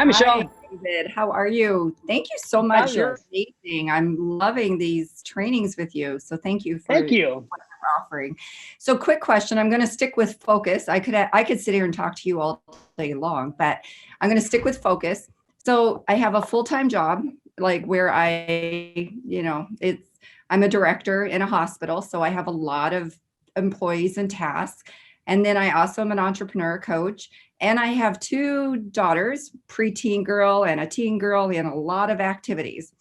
Hi, Michelle. David. How are you? Thank you so much. You're Fabulous. amazing. I'm loving these trainings with you. So thank you for Thank you. what you're offering. So quick question. I'm going to stick with focus. I could sit here and talk to you all day long, but I'm going to stick with focus. So I have a full-time job, like where I'm a director in a hospital. So I have a lot of employees and tasks. And then I also am an entrepreneur coach. And I have two daughters, preteen girl and a teen girl, and a lot of activities.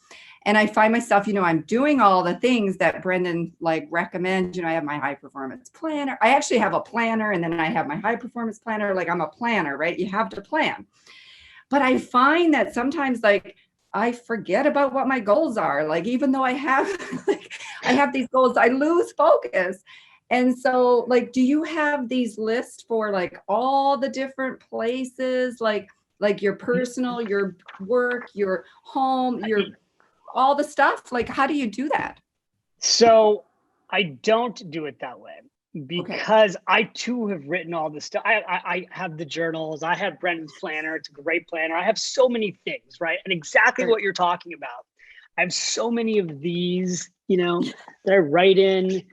And I find myself, I'm doing all the things that Brendan like recommends. I have my high performance planner. I actually have a planner, and then I have my high performance planner. Like, I'm a planner, right? You have to plan. But I find that sometimes, like, I forget about what my goals are. Like, even though I have like I have these goals, I lose focus. And so, like, do you have these lists for like all the different places, like your personal, your work, your home, your all the stuff? Like, how do you do that? So I don't do it that way Okay. because I too have written all this stuff. I have the journals. I have Brendan's planner. It's a great planner. I have so many things, right? And exactly Right. what you're talking about. I have so many of these, that I write in.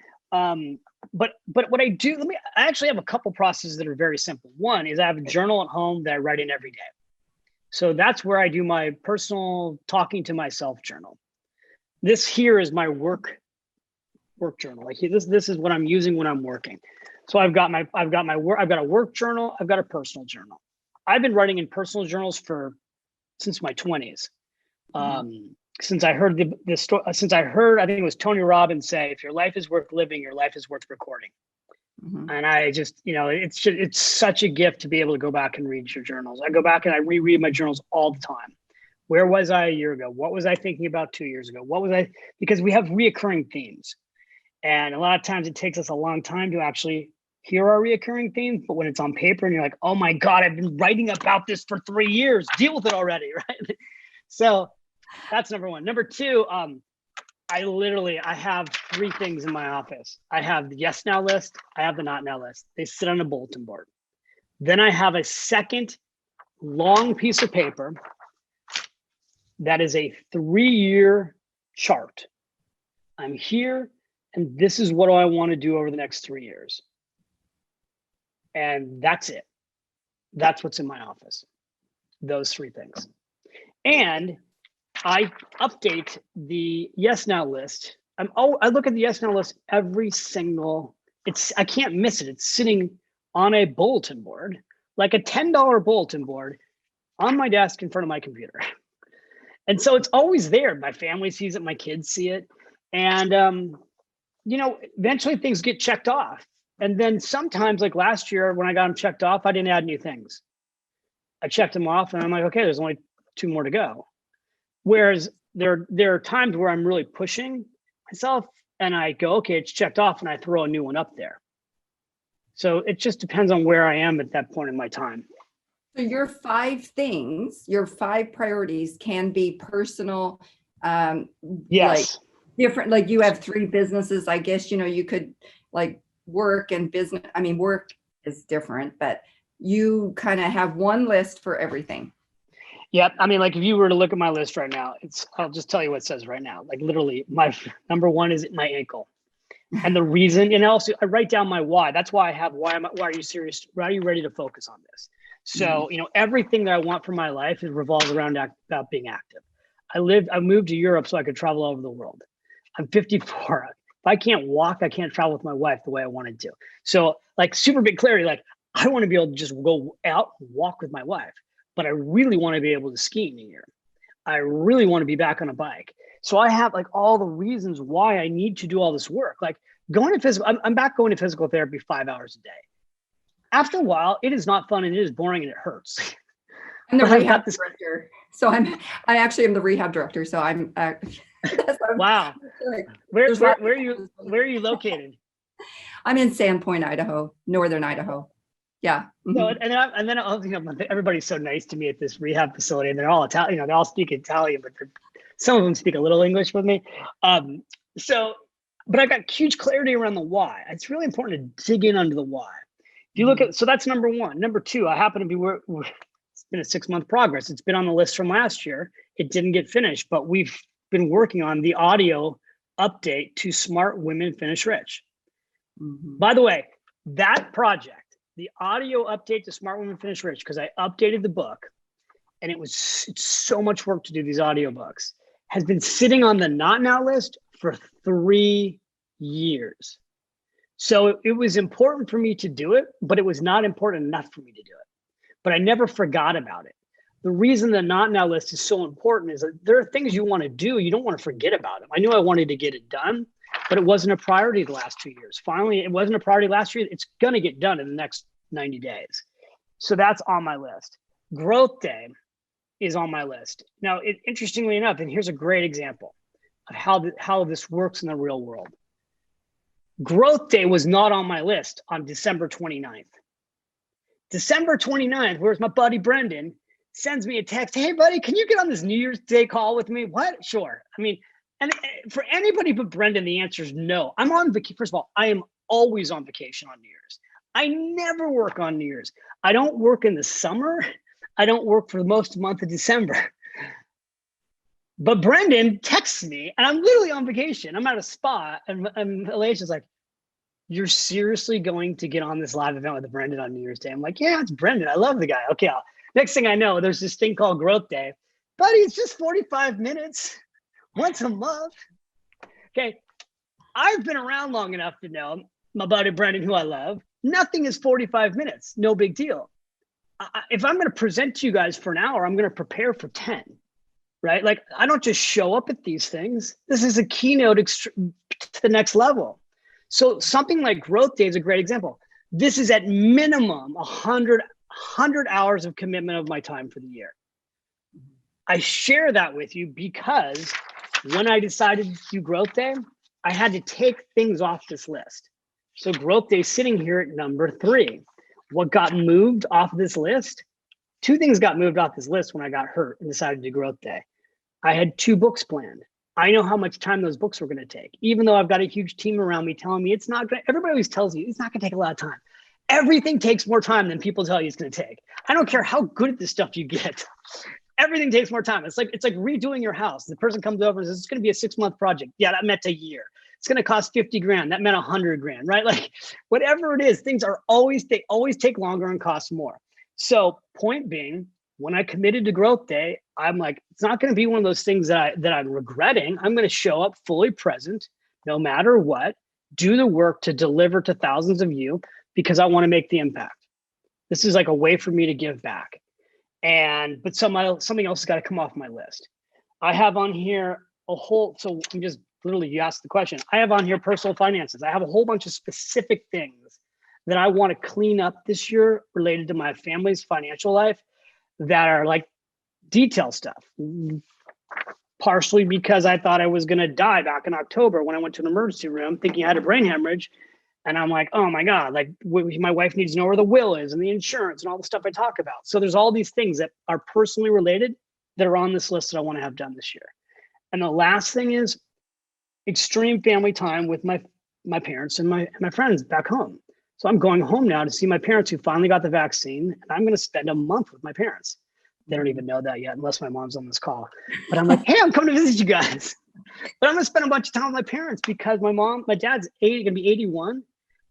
But what I do, I actually have a couple processes that are very simple. One is I have a journal at home that I write in every day. So that's where I do my personal talking to myself journal. This here is my work journal. Like, this is what I'm using when I'm working. So I've got a work journal, I've got a personal journal. I've been writing in personal journals since my 20s. Since I heard the story, I think it was Tony Robbins say, if your life is worth living, your life is worth recording. Mm-hmm. And I just, it's such a gift to be able to go back and read your journals. I go back and I reread my journals all the time. Where was I a year ago? What was I thinking about 2 years ago? Because we have reoccurring themes. And a lot of times it takes us a long time to actually hear our reoccurring themes. But when it's on paper and you're like, oh my God, I've been writing about this for 3 years, deal with it already, right? So that's number one. Number two, I have three things in my office. I have the yes now list. I have the not now list. They sit on a bulletin board. Then I have a second long piece of paper that is a 3-year chart. I'm here, and this is what I want to do over the next 3 years. And that's it. That's what's in my office. Those three things. And I update the yes now list. I look at the yes now list every single, I can't miss it. It's sitting on a bulletin board, like a $10 bulletin board on my desk in front of my computer. And so it's always there. My family sees it, my kids see it. And eventually things get checked off. And then sometimes, like last year when I got them checked off, I didn't add new things. I checked them off and I'm like, okay, there's only 2 more to go. Whereas there are times where I'm really pushing myself and I go, okay, it's checked off, and I throw a new one up there. So it just depends on where I am at that point in my time. So your 5 things, your 5 priorities can be personal, Yes. like different, like you have 3 businesses. I guess, you could like work and business. I mean, work is different, but you kind of have one list for everything. Yep. I mean, like if you were to look at my list right now, I'll just tell you what it says right now. Like literally my number 1 is my ankle. And the reason, and also I write down my why. That's why I have why are you serious? Why are you ready to focus on this? So, everything that I want for my life revolves around about being active. I moved to Europe so I could travel all over the world. I'm 54. If I can't walk, I can't travel with my wife the way I wanted to. So like super big clarity, like I want to be able to just go out and walk with my wife, but I really want to be able to ski in a year. I really want to be back on a bike. So I have like all the reasons why I need to do all this work. Like going to physical, I'm back going to physical therapy 5 hours a day. After a while, it is not fun and it is boring and it hurts. I'm the rehab director. So I actually am the rehab director. So I'm wow. Where are you located? I'm in Sandpoint, Idaho, northern Idaho. Yeah. Mm-hmm. No, and then everybody's so nice to me at this rehab facility, and they're all Italian. They all speak Italian, but some of them speak a little English with me. But I got huge clarity around the why. It's really important to dig in under the why. If you look at, so that's number 1. Number 2, I happen to be It's been a 6-month progress. It's been on the list from last year. It didn't get finished, but we've been working on the audio update to Smart Women Finish Rich. By the way, that project, the audio update to Smart Women Finish Rich, because I updated the book, and it's so much work to do these audiobooks, has been sitting on the not now list for 3 years. So it was important for me to do it, but it was not important enough for me to do it. But I never forgot about it. The reason the not now list is so important is that there are things you want to do. You don't want to forget about them. I knew I wanted to get it done, but it wasn't a priority the last 2 years. Finally, it wasn't a priority last year. It's going to get done in the next 90 days. So that's on my list. Growth Day is on my list. Now, interestingly enough, and here's a great example of how this works in the real world. Growth Day was not on my list on December 29th. December 29th, where's my buddy Brendan, sends me a text. Hey, buddy, can you get on this New Year's Day call with me? What? Sure. I mean, and for anybody but Brendan, the answer is no. I'm on vacation. First of all, I am always on vacation on New Year's. I never work on New Year's. I don't work in the summer. I don't work for most month of December. But Brendan texts me, and I'm literally on vacation. I'm at a spa, and Alicia's like, you're seriously going to get on this live event with Brendan on New Year's Day? I'm like, yeah, it's Brendan. I love the guy. Okay, next thing I know, there's this thing called Growth Day. Buddy, it's just 45 minutes once a month. Okay, I've been around long enough to know my buddy Brendan, who I love. Nothing is 45 minutes. No big deal. If I'm going to present to you guys for an hour, I'm going to prepare for 10. Right? Like, I don't just show up at these things. This is a keynote to the next level. So something like Growth Day is a great example. This is at minimum 100 hours of commitment of my time for the year. I share that with you because when I decided to do Growth Day, I had to take things off this list. So Growth Day is sitting here at number 3. What got moved off this list? 2 things got moved off this list when I got hurt and decided to do Growth Day. I had 2 books planned. I know how much time those books were going to take, even though I've got a huge team around me telling me it's not going to, everybody always tells you it's not going to take a lot of time. Everything takes more time than people tell you it's going to take. I don't care how good at this stuff you get. Everything takes more time. It's like redoing your house. The person comes over and says, it's going to be a 6-month project. Yeah, that meant a year. It's going to cost 50 grand. That meant 100 grand, right? Like, whatever it is, things are always take longer and cost more. So point being, when I committed to Growth Day, I'm like, it's not going to be one of those things that I'm regretting. I'm going to show up fully present, no matter what, do the work to deliver to thousands of you because I want to make the impact. This is like a way for me to give back. But something else has got to come off my list. I have on here so I'm just literally, you asked the question. I have on here personal finances. I have a whole bunch of specific things that I want to clean up this year related to my family's financial life that are like detail stuff. Partially because I thought I was going to die back in October when I went to an emergency room thinking I had a brain hemorrhage. And I'm like, oh my God, like my wife needs to know where the will is and the insurance and all the stuff I talk about. So there's all these things that are personally related that are on this list that I want to have done this year. And the last thing is extreme family time with my parents and my friends back home. So I'm going home now to see my parents who finally got the vaccine, and I'm going to spend a month with my parents. They don't even know that yet, unless my mom's on this call. But I'm like, hey, I'm coming to visit you guys. But I'm going to spend a bunch of time with my parents because my dad's going to be 81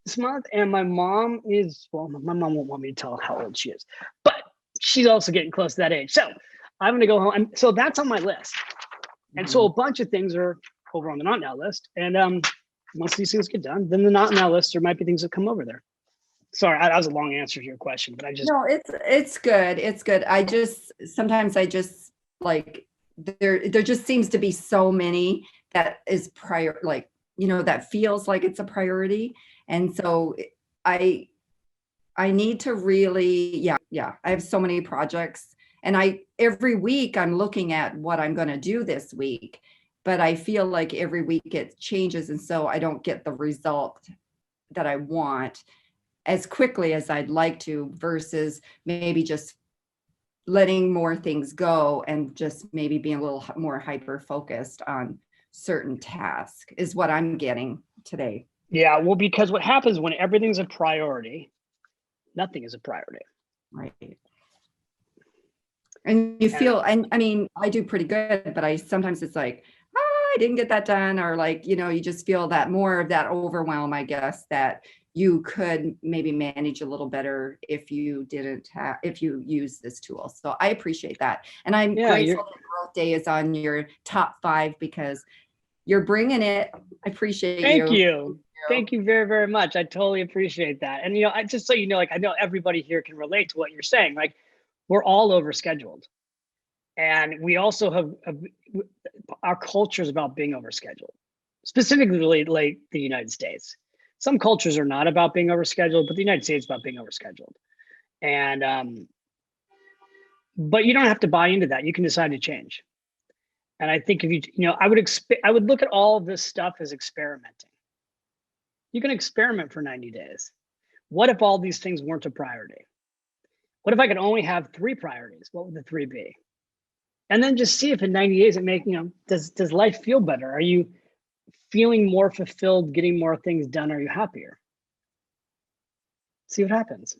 this month, and my mom is, well, my mom won't want me to tell how old she is, but she's also getting close to that age. So I'm going to go home. And so that's on my list. And so a bunch of things are over on the not now list. And once these things get done, then the not now list, there might be things that come over there. Sorry, that was a long answer to your question, but No, it's good. It's good. Sometimes I just like, there just seems to be so many that is that feels like it's a priority. And so I need to really, yeah, I have so many projects, and every week I'm looking at what I'm going to do this week, but I feel like every week it changes. And so I don't get the result that I want as quickly as I'd like to, versus maybe just letting more things go and just maybe being a little more hyper focused on certain tasks is what I'm getting today. Yeah, well, because what happens when everything's a priority, nothing is a priority. Right. And you feel, and I mean, I do pretty good, but sometimes it's like, I didn't get that done. Or like, you just feel that more of that overwhelm, I guess, that you could maybe manage a little better if you use this tool. So I appreciate that. And I'm grateful that GrowthDay is on your top 5 because you're bringing it. I appreciate you. Thank you. Thank you very, very much. I totally appreciate that. And, I just so you know, like, I know everybody here can relate to what you're saying. Like, we're all overscheduled. And we also have our culture is about being overscheduled, specifically like the United States. Some cultures are not about being overscheduled, but the United States is about being overscheduled. And, but you don't have to buy into that. You can decide to change. And I think if I would look at all of this stuff as experimenting. You can experiment for 90 days. What if all these things weren't a priority? What if I could only have 3 priorities? What would the 3 be? And then just see if in 90 days does life feel better? Are you feeling more fulfilled, getting more things done? Are you happier? See what happens.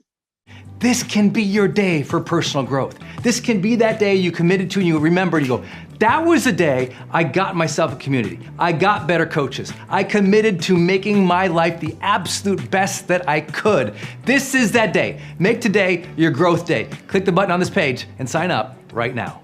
This can be your day for personal growth. This can be that day you committed to and you remember and you go, that was the day I got myself a community. I got better coaches. I committed to making my life the absolute best that I could. This is that day. Make today your growth day. Click the button on this page and sign up right now.